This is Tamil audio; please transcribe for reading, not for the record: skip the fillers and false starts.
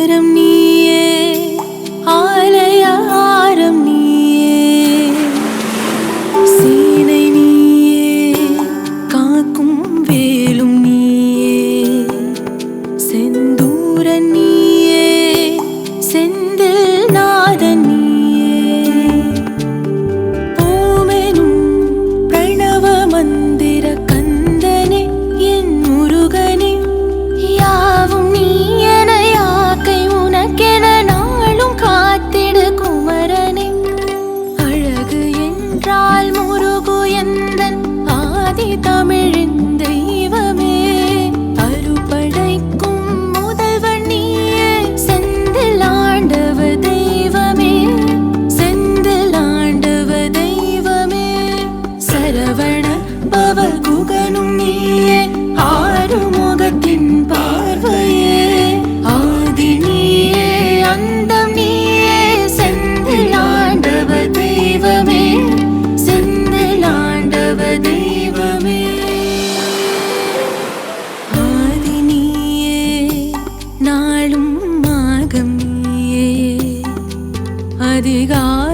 ஆதாரம் நீயே, ஆலயாரம் நீயே, சேனை நீயே, காக்கும் வேலும் நீயே, செந்தூரன் நீயே, செந்தில் நாதன் நீயே, ஓமெனும் பிரணவ மந்திர கந்தனே என் முருகனே, யாவும் நீ என யாக்கை உனக்கென நாளும் காத்திடு குமரனே. அழகு என்றால் முருகு எந்தன் ஆதி தமிழின் தெய்வமே, அறுபடைக்கும் முதல்வன் நீயே, செந்தில் ஆண்டவ தெய்வமே, செந்தில் ஆண்டவ தெய்வமே. சரவண பவ குகனும் நீயே, ஆறுமுகத்தின் பார்வையே, ஆதி நீயே, அந்தம் நீயே, செந்தில் ஆண்டவ தெய்வமே, செந்தில் ஆண்டவ தெய்வமே. ஆதி நீயே, நாளும் மார்க்கம் நீயே, அதிகாரம்